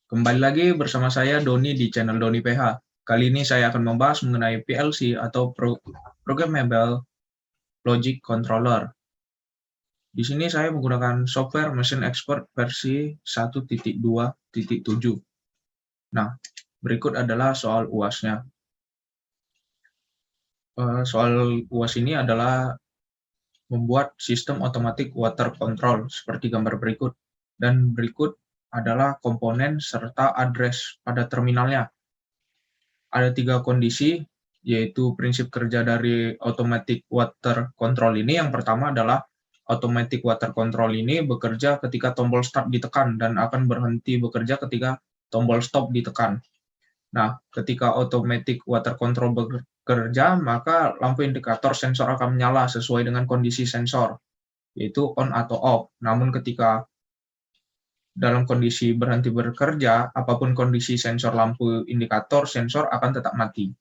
Kembali lagi bersama saya Doni di channel Doni PH. Kali ini saya akan membahas mengenai PLC atau Programmable Logic Controller. Di sini saya menggunakan software Machine Expert versi 1.2.7. Nah, berikut adalah soal UAS-nya. Soal UAS ini adalah membuat sistem otomatik water control seperti gambar berikut. Dan berikut adalah komponen serta address pada terminalnya. Ada 3 kondisi, yaitu prinsip kerja dari automatic water control ini. Yang pertama adalah automatic water control ini bekerja ketika tombol start ditekan dan akan berhenti bekerja ketika tombol stop ditekan. Nah, ketika automatic water control bekerja, maka lampu indikator sensor akan menyala sesuai dengan kondisi sensor, yaitu on atau off. Namun ketika dalam kondisi berhenti bekerja, apapun kondisi sensor lampu indikator, sensor akan tetap mati.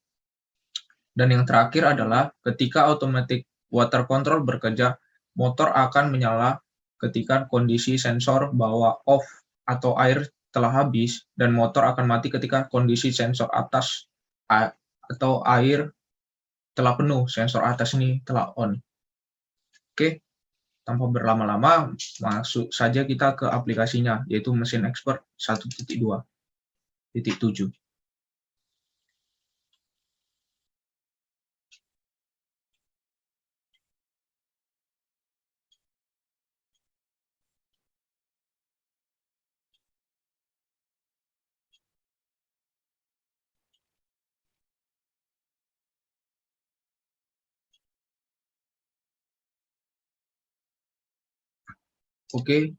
Dan yang terakhir adalah ketika automatic water control bekerja, motor akan menyala ketika kondisi sensor bahwa off atau air telah habis, dan motor akan mati ketika kondisi sensor atas atau air telah penuh, sensor atas ini telah on. Oke, tanpa berlama-lama, masuk saja kita ke aplikasinya, yaitu Machine Expert 1.2.7. Oke,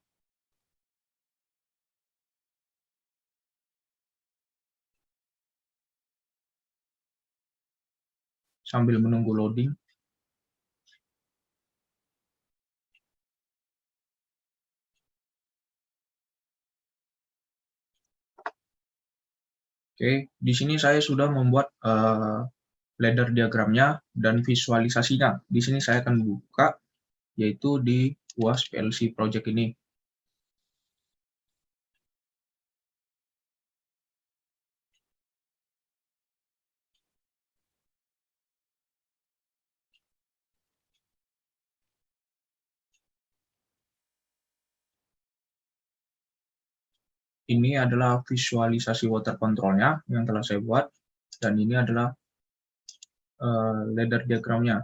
sambil menunggu loading. Oke, di sini saya sudah membuat ladder diagramnya dan visualisasinya. Di sini saya akan buka, yaitu di UAS PLC project ini. Ini adalah visualisasi water control-nya yang telah saya buat, dan ini adalah ladder diagramnya.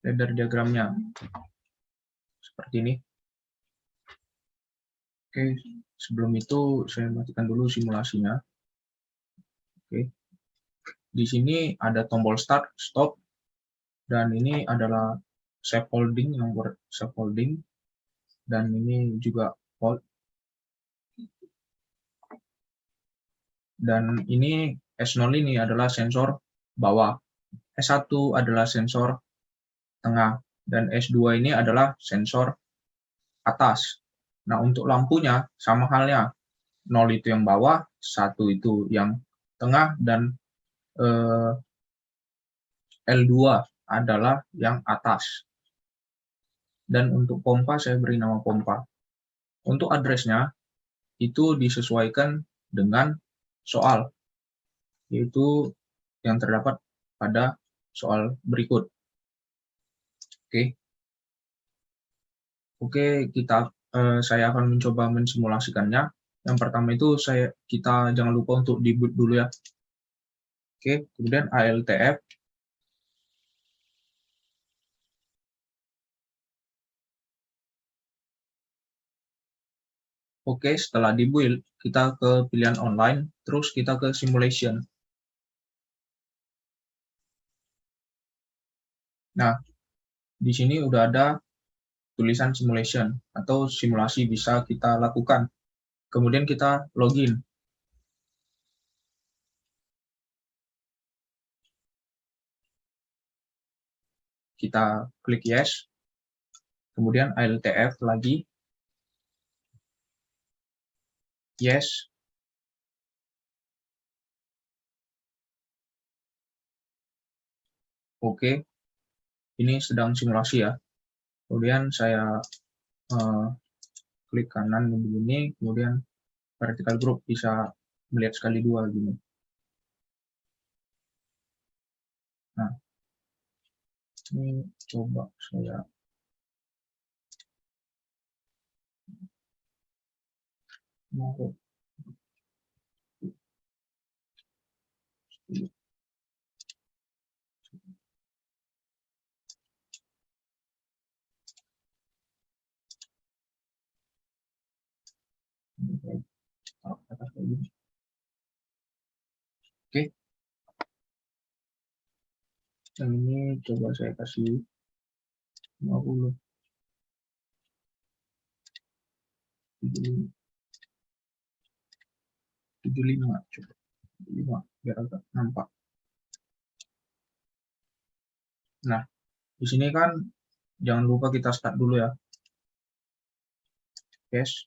Ladder diagramnya seperti ini. Oke, sebelum itu saya matikan dulu simulasinya. Oke, di sini ada tombol start, stop, dan ini adalah scaffolding yang scaffolding, dan ini juga hold. Dan ini S0 ini adalah sensor bawah, S1 adalah sensor tengah, dan S2 ini adalah sensor atas. Nah, untuk lampunya sama halnya, 0 itu yang bawah, 1 itu yang tengah, dan L2 adalah yang atas. Dan untuk pompa saya beri nama pompa. Untuk address-nya itu disesuaikan dengan soal, yaitu yang terdapat pada soal berikut. Oke, saya akan mencoba mensimulasikannya. Yang pertama itu kita jangan lupa untuk di-boot dulu ya. Oke, kemudian ALTF. Oke, setelah di-build, kita ke pilihan online, terus kita ke simulation. Nah, di sini udah ada tulisan simulation atau simulasi bisa kita lakukan. Kemudian kita login. Kita klik yes. Kemudian ALTF lagi. Yes. Oke. Ini sedang simulasi ya. Kemudian saya klik kanan begini, kemudian vertical group bisa melihat sekali dua gini. Nah, ini coba saya mau kayak gini. Oke, yang ini coba saya kasih 50, 75, coba 75 biar agak nampak. Nah, di sini kan jangan lupa kita start dulu ya. Yes.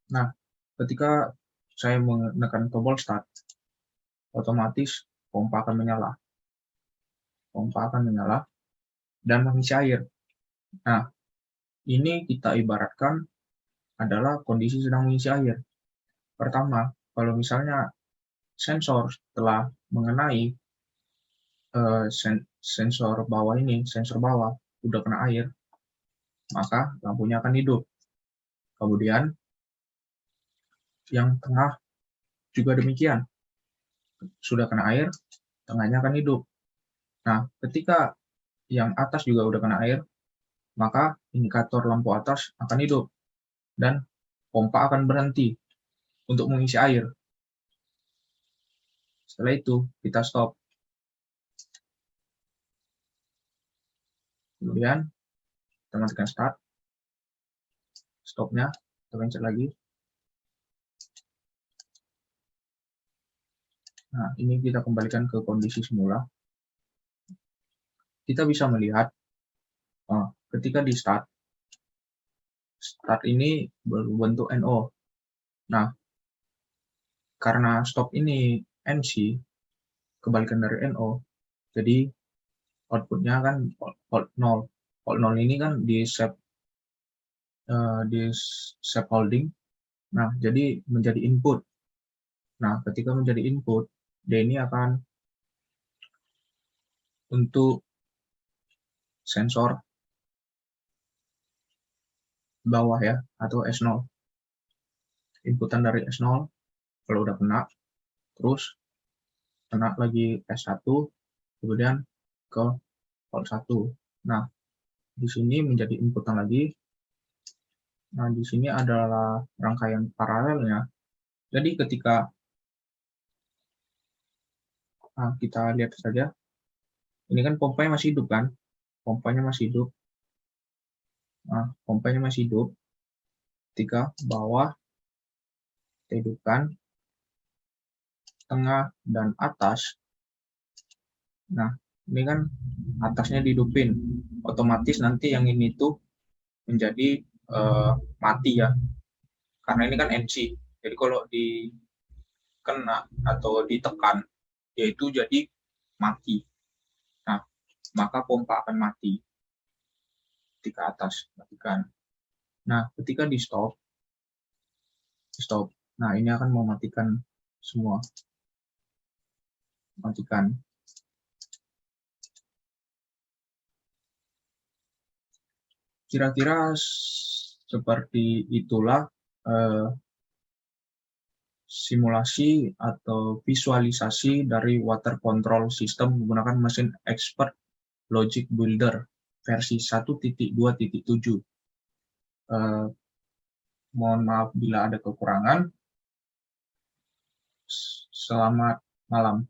Nah, ketika saya menekan tombol start, otomatis pompa akan menyala. Pompa akan menyala dan mengisi air. Nah, ini kita ibaratkan adalah kondisi sedang mengisi air. Pertama, kalau misalnya sensor telah mengenai sensor bawah ini, sensor bawah udah kena air, maka lampunya akan hidup. Kemudian yang tengah juga demikian, sudah kena air, tengahnya akan hidup. Nah, ketika yang atas juga udah kena air, maka indikator lampu atas akan hidup dan pompa akan berhenti untuk mengisi air. Setelah itu kita stop. Kemudian kita matikan start. Stopnya kita pencet lagi. Nah, ini kita kembalikan ke kondisi semula. Kita bisa melihat ketika di start ini berbentuk NO. Nah, karena stop ini NC, kebalikan dari NO, jadi outputnya kan port 0. Port 0 ini kan di shape holding. Nah, jadi menjadi input. Nah, ketika menjadi input, D ini akan untuk sensor bawah ya, atau S0. Inputan dari S0, kalau udah kena, terus kena lagi S1, kemudian ke port 1. Nah, di sini menjadi inputan lagi. Nah, di sini adalah rangkaian paralelnya. Jadi ketika kita lihat saja, ini kan pompanya masih hidup kan? Pompanya masih hidup. Nah, pompanya masih hidup. Ketika bawah dihidupkan, tengah dan atas. Nah, ini kan atasnya dihidupin. Otomatis nanti yang ini tuh menjadi mati ya. Karena ini kan NC. Jadi kalau dikena atau ditekan, yaitu jadi mati. Nah, maka pompa akan mati ketika atas matikan. Nah, ketika di stop. Nah, ini akan mematikan semua. Matikan. Kira-kira seperti itulah simulasi atau visualisasi dari water control system menggunakan mesin expert logic builder versi 1.2.7. Mohon maaf bila ada kekurangan. Selamat malam.